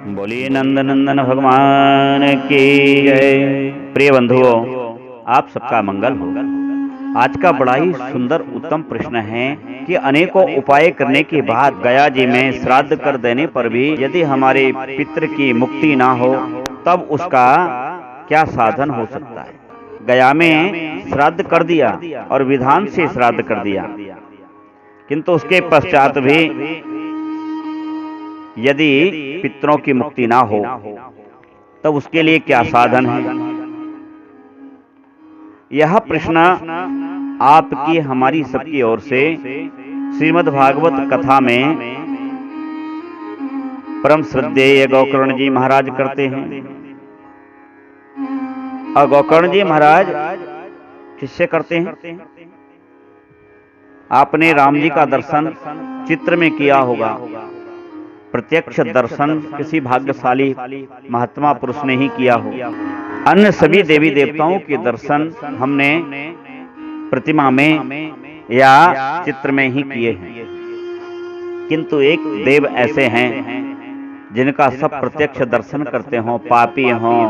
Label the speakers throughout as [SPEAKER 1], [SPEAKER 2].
[SPEAKER 1] बोलिए नंदनंदन भगवान की जय। प्रिय बंधुओं, आप सबका मंगल हो। आज का बड़ा ही सुंदर उत्तम प्रश्न है कि अनेकों उपाय करने के बाद गया जी में श्राद्ध कर देने पर भी यदि हमारे पितृ की मुक्ति ना हो तब उसका क्या साधन हो सकता है। गया में श्राद्ध कर दिया और विधान से श्राद्ध कर दिया, किंतु उसके पश्चात भी यदि पितरों की मुक्ति ना हो तब उसके लिए क्या साधन है। यह प्रश्न आपकी हमारी सबकी ओर से श्रीमद् भागवत कथा में परम श्रद्धेय गोकर्ण जी महाराज करते हैं। और गोकर्ण जी महाराज किससे करते हैं? आपने राम जी का दर्शन चित्र में किया होगा। प्रत्यक्ष दर्शन किसी भाग्यशाली महात्मा पुरुष ने ही किया हो। अन्य सभी देवी देवताओं के दर्शन हमने प्रतिमा में या चित्र में ही किए हैं, किंतु एक देव ऐसे हैं जिनका सब प्रत्यक्ष दर्शन करते हों, पापी हों,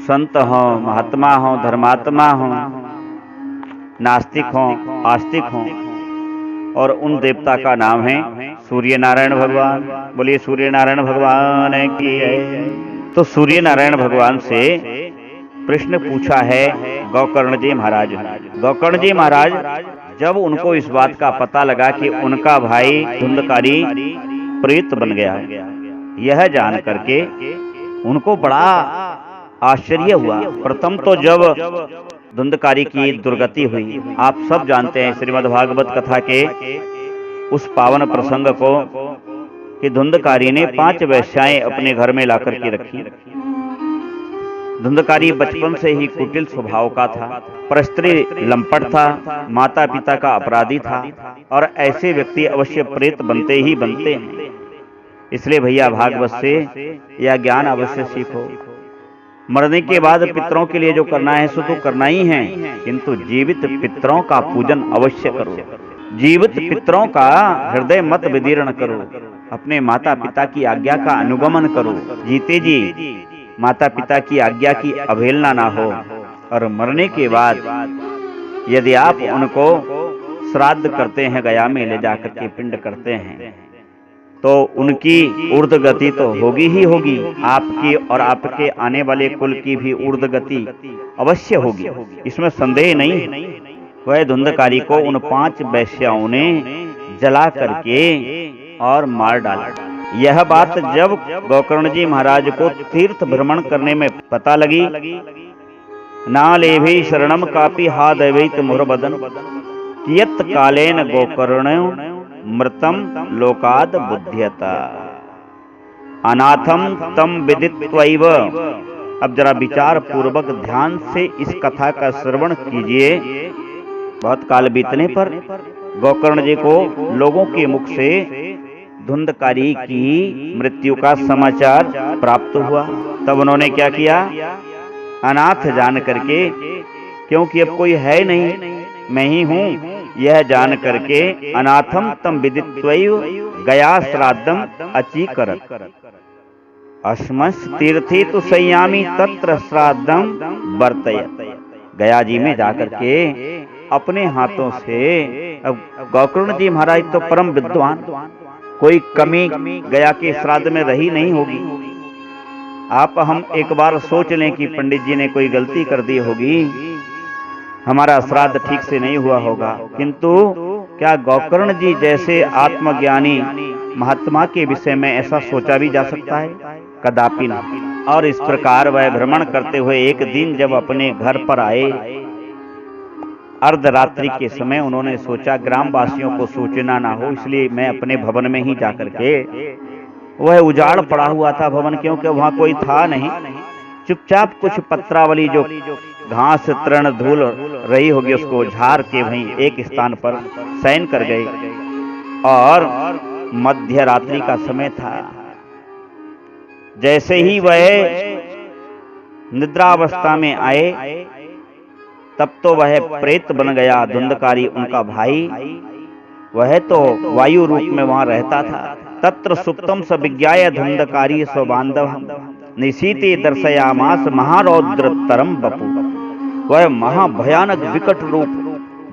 [SPEAKER 1] संत हों, महात्मा हों, धर्मात्मा हों, नास्तिक हों, आस्तिक हों, और उन देवता का नाम है सूर्य नारायण भगवान। बोलिए सूर्य नारायण भगवान की जय। तो सूर्य नारायण भगवान से प्रश्न पूछा है गोकर्ण जी महाराज। गोकर्ण जी महाराज जब उनको इस बात का पता लगा कि उनका भाई धुंधकारी प्रेत बन गया है, यह जान करके उनको बड़ा आश्चर्य हुआ। प्रथम तो जब धुंधकारी की दुर्गति हुई, आप सब जानते हैं श्रीमद् भागवत कथा के उस पावन प्रसंग को कि धुंधकारी ने 5 वेश्याएं अपने घर में लाकर के रखी। धुंधकारी बचपन से ही कुटिल स्वभाव का था, परस्त्री लंपट था, माता पिता का अपराधी था, और ऐसे व्यक्ति अवश्य प्रेत बनते ही बनते हैं। इसलिए भैया भागवत से यह ज्ञान अवश्य सीखो। मरने के बाद पितरों के लिए जो करना है सो तो करना ही है, किंतु जीवित पितरों का पूजन अवश्य करो। जीवित पितरों का हृदय मत विदीर्ण करो। अपने माता पिता की आज्ञा का अनुगमन करो। जीते जी माता पिता की आज्ञा की अवहेलना ना हो। और मरने के बाद यदि आप उनको श्राद्ध करते हैं, गया में ले जाकर के पिंड करते हैं, तो उनकी ऊर्ध्व गति तो होगी ही होगी। आपकी और आपके आने वाले कुल की भी ऊर्ध्व गति अवश्य होगी, इसमें संदेह नहीं। वह धुंधकारी को उन 5 वेश्याओं ने जला करके और मार डाला। यह बात जब गोकर्ण जी महाराज को तीर्थ भ्रमण करने में पता लगी, ना लेभे शरणम कापि हा दैवैत मुहरबदन कियत कालेन गोकर्ण मृतम लोकाद बुध्यता अनाथम तम विदित्वैव। अब जरा विचार पूर्वक ध्यान से इस कथा का श्रवण कीजिए। बहुत काल बीतने पर गोकर्ण जी को लोगों के मुख से धुंधकारी की मृत्यु का समाचार प्राप्त हुआ। तब उन्होंने क्या किया? अनाथ जान करके, क्योंकि अब कोई है नहीं, मैं ही हूं, यह जान करके अनाथम तम विदित्वैव गया श्राद्धम अचीकरत अस्मस् तीर्थे तो संयामी तत्र श्राद्धम वर्तयत। गया जी में जाकर के अपने हाथों से, अब गोकर्ण जी महाराज तो परम विद्वान, कोई कमी गया के श्राद्ध में रही नहीं होगी। आप हम एक बार सोच लें कि पंडित जी ने कोई गलती कर दी होगी, हमारा श्राद्ध ठीक से नहीं हुआ होगा, किंतु क्या गोकर्ण जी जैसे आत्मज्ञानी महात्मा के विषय में ऐसा सोचा भी जा सकता है? कदापि नहीं। और इस प्रकार वह भ्रमण करते हुए एक दिन जब अपने घर पर आए, अर्धरात्रि के समय उन्होंने सोचा ग्रामवासियों को सूचना ना हो, इसलिए मैं अपने भवन में ही जाकर के, वह उजाड़ पड़ा हुआ था भवन, क्योंकि वहां कोई था नहीं, चुपचाप कुछ पत्रावली जो घास तृण धूल रही होगी उसको झाड़ के वहीं एक स्थान पर शयन कर गए। और मध्य रात्रि का समय था। जैसे ही वह निद्रावस्था में आए, तब तो वह प्रेत बन गया। धुंधकारी उनका भाई, वह तो वायु रूप में वहां रहता था, तत्र सुप्तम स विज्ञाय धुंधकारी स्वबांधव निशीते दर्शयामास महारौद्रतरम बपु। वह महाभयानक विकट रूप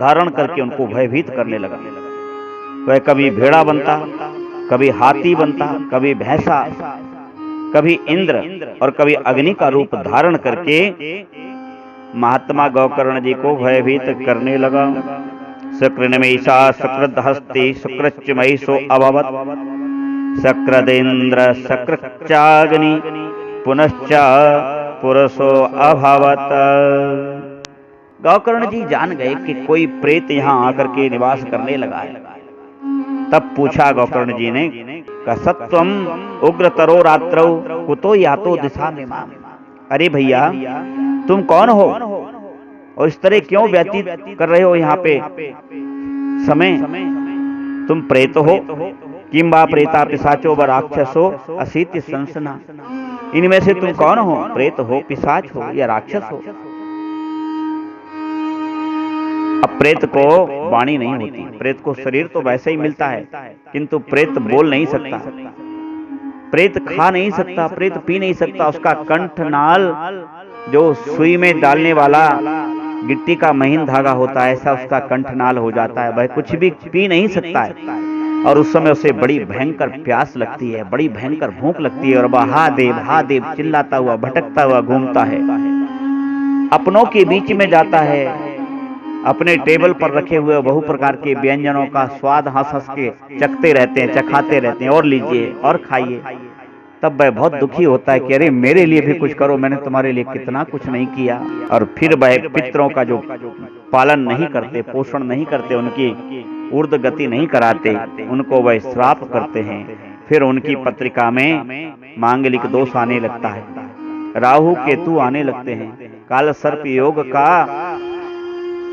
[SPEAKER 1] धारण करके उनको भयभीत करने लगा। वह कभी भेड़ा बनता, कभी हाथी बनता, कभी भैंसा, कभी इंद्र और कभी अग्नि का रूप धारण करके महात्मा गोकर्ण जी को भयभीत करने लगा। सकृन्मयीषा सकृद हस्ते सकृच्च महिषो अभवत् सकृदेन्द्र सकृच्चाग्नि पुनश्च पुरुषो अभवत्। गोकर्ण जी जान गए कि कोई प्रेत यहाँ आकर के निवास करने लगा है। तब पूछा गोकर्ण जी ने, कसत्वम उग्रतरो रात्रौ कुतो यातो दिशा में माम। अरे भैया, तुम कौन हो और इस तरह क्यों व्यतीत कर रहे हो यहाँ पे समय? तुम प्रेत हो, किंबा प्रेता पिशाचो व राक्षसो असीति संसना। इनमें से तुम कौन हो? प्रेत हो, पिशाच हो या राक्षस हो? अब प्रेत को वाणी नहीं होती, प्रेत को शरीर तो वैसे ही मिलता है, किंतु प्रेत बोल नहीं सकता, प्रेत खा नहीं सकता, प्रेत पी नहीं सकता। उसका कंठनाल जो सुई में डालने वाला गिट्टी का महीन धागा होता है, ऐसा उसका कंठनाल हो जाता है। वह कुछ भी पी नहीं सकता है और उस समय उसे बड़ी भयंकर प्यास लगती है, बड़ी भयंकर भूख लगती है और वह हा देव चिल्लाता हुआ भटकता हुआ घूमता है, अपनों के बीच में जाता है, अपने टेबल पर रखे हुए बहु प्रकार के व्यंजनों का स्वाद हंस हंस के चखते रहते हैं, चखाते रहते हैं, और लीजिए और खाइए। तब वह बहुत दुखी होता है कि अरे मेरे लिए भी कुछ करो, मैंने तुम्हारे लिए कितना कुछ नहीं किया। और फिर वह पितरों का जो पालन नहीं करते, पोषण नहीं करते, उनकी ऊर्ध्व गति नहीं कराते, उनको वह श्राप करते हैं। फिर उनकी पत्रिका में मांगलिक दोष आने लगता है, राहु केतु आने लगते हैं, काल सर्प योग का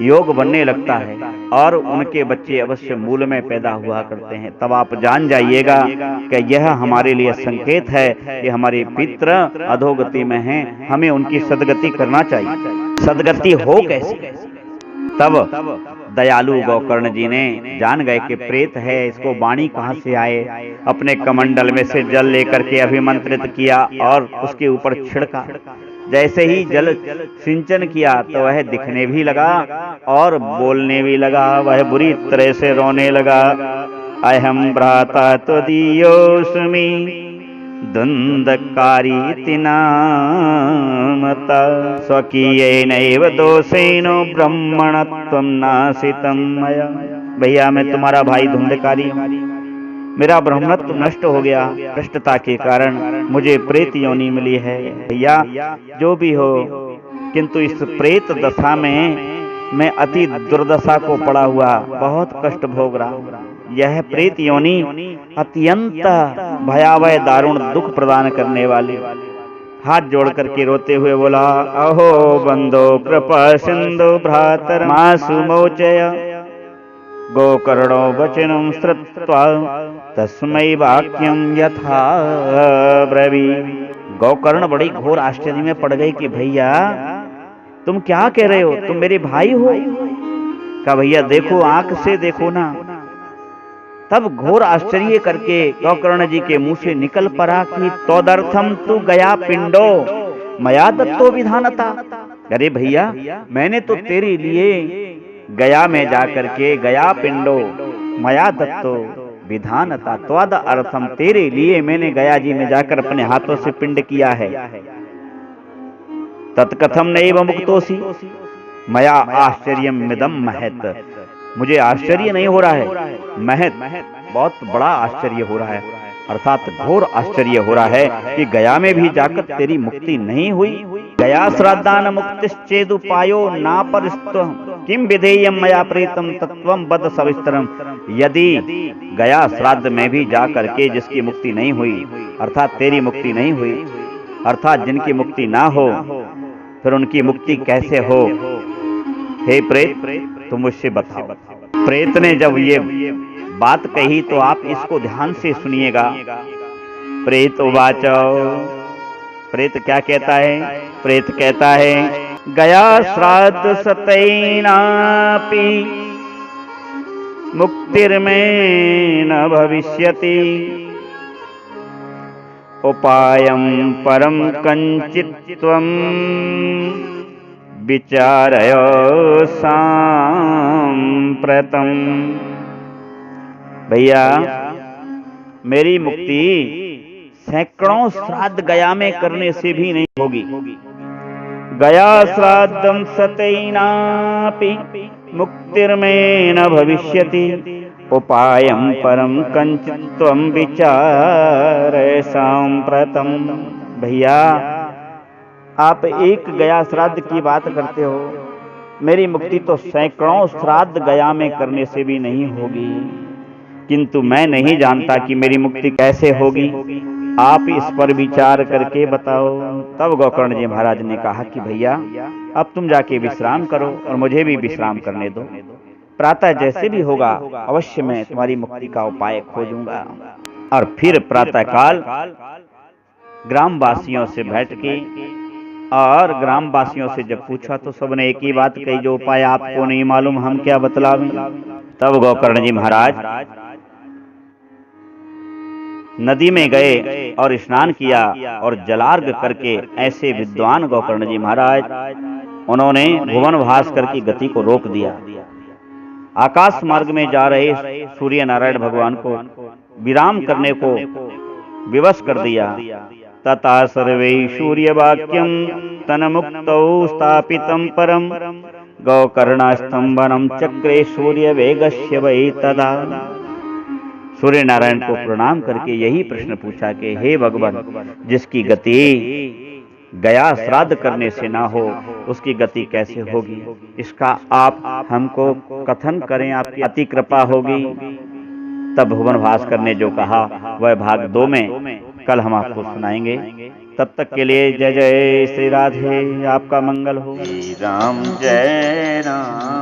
[SPEAKER 1] योग बनने लगता है और उनके बच्चे अवश्य मूल में पैदा हुआ करते हैं। तब आप जान जाइएगा कि यह हमारे लिए संकेत है कि हमारे पितर अधोगति में हैं, हमें उनकी सदगति करना चाहिए। सदगति हो कैसे? तब दयालु गोकर्ण जी ने जान गए कि प्रेत है, इसको वाणी कहाँ से आए। अपने कमंडल में से जल लेकर के अभिमंत्रित किया और उसके ऊपर छिड़का। जैसे ही जल सिंचन किया तो वह दिखने भी लगा और बोलने भी लगा। वह बुरी तरह से रोने लगा। अहम भ्राता त्वदीयोऽस्मि धुंधकारी तिनामता स्वकीयेनैव दोषेनो ब्रह्मणत्वं नाशितं मया। भैया, मैं तुम्हारा भाई धुंधकारी हूँ, मेरा ब्रह्मत्व नष्ट हो गया, भ्रष्टता के कारण मुझे प्रेत योनि मिली है। भैया, जो भी हो, किंतु इस प्रेत दशा में मैं अति दुर्दशा को पड़ा हुआ बहुत कष्ट भोग रहा हूँ। यह प्रेत योनि अत्यंत भयावह दारुण दुख प्रदान करने वाली। हाथ जोड़ करके रोते हुए बोला, अहो बंदो कृपा सिंधु भ्रातर मासु मोचय गोकर्णो वचनं श्रुत्वा तस्मै वाक्यं यथा ब्रवी। गोकर्ण बड़ी घोर आश्चर्य में पड़ गई कि भैया तुम क्या कह रहे हो, तुम मेरे भाई हो? कहा भैया देखो, आंख से देखो ना। तब घोर आश्चर्य करके गोकर्ण जी के मुंह से निकल पड़ा कि तोदर्थम तु गया पिंडो मया दत्तो विधानता। अरे भैया, मैंने तो तेरे लिए गया में जाकर के गया पिंडो मया दत्तो विधानता, त्वद अर्थम, तेरे लिए मैंने गया जी में जाकर अपने हाथों से पिंड किया है। तत्कथम नैव मुक्तोसी मया आश्चर्यम मिदम महत। मुझे आश्चर्य नहीं हो रहा है, महत बहुत बड़ा आश्चर्य हो रहा है, अर्थात घोर आश्चर्य हो रहा है कि गया में भी जाकर तेरी मुक्ति नहीं हुई। गया श्राद्धान मुक्तिश्चेदुपायो नापरिस्त्वं किम विधेयम मया प्रीतम तत्वम बद सविस्तरम। यदि गया श्राद्ध में भी जा करके जिसकी मुक्ति नहीं हुई, अर्थात तेरी मुक्ति नहीं हुई, अर्थात जिनकी मुक्ति ना हो, फिर उनकी मुक्ति कैसे हो? हे प्रेत, तुम मुझसे बताओ। प्रेत ने जब ये बात कही तो आप इसको ध्यान से सुनिएगा। प्रेत उवाचो, प्रेत क्या कहता है? प्रेत कहता है, गया श्राद्ध सतैनापि मुक्तिर्मे न भविष्यति उपायं परम कंचित्त्वं विचारय सांप्रतम। भैया, मेरी मुक्ति सैकड़ों श्राद्ध गया में करने से भी नहीं होगी। गया श्राद्धं सतैनापि मुक्तिर्मे न भविष्यति, उपायं परम कंचित्त्वं विचारय सांप्रतम। भैया, आप एक गया श्राद्ध की बात करते हो, मेरी मुक्ति तो सैकड़ों श्राद्ध गया में करने से भी नहीं होगी। किंतु मैं नहीं जानता कि मेरी मुक्ति कैसे होगी, आप इस पर विचार करके बताओ। तब गोकर्ण जी महाराज ने कहा कि भैया, अब तुम जाके विश्राम करो और मुझे भी विश्राम करने दो। प्रातः जैसे भी होगा अवश्य मैं तुम्हारी मुक्ति का उपाय खोजूंगा। और फिर प्रातःकाल ग्रामवासियों से बैठ के और ग्रामवासियों से जब पूछा तो सबने एक ही बात कही, जो उपाय आपको नहीं मालूम हम क्या बतलावें। तब गोकर्ण जी महाराज नदी में गए और स्नान किया और जलार्घ करके ऐसे विद्वान गोकर्ण जी महाराज, उन्होंने भुवन भास्कर की गति को रोक दिया। आकाश मार्ग में जा रहे सूर्य नारायण भगवान को विराम करने को विवश कर दिया। तथा सर्वे सूर्य वाक्यम तन मुक्तौ स्थापितम परम, गोकर्णास्तंभनम चक्रे सूर्य वेगस्य वै तदा। सूर्य नारायण को प्रणाम करके यही प्रश्न पूछा कि हे भगवान, जिसकी गति गया श्राद्ध करने से ना हो उसकी गति कैसे होगी, इसका आप हमको कथन करें, आपकी अति कृपा होगी। तब भुवन भास्कर ने जो कहा वह भाग 2 में कल हम आपको सुनाएंगे। तब तक के लिए जय जय श्री राधे, आपका मंगल हो।
[SPEAKER 2] राम जय राम।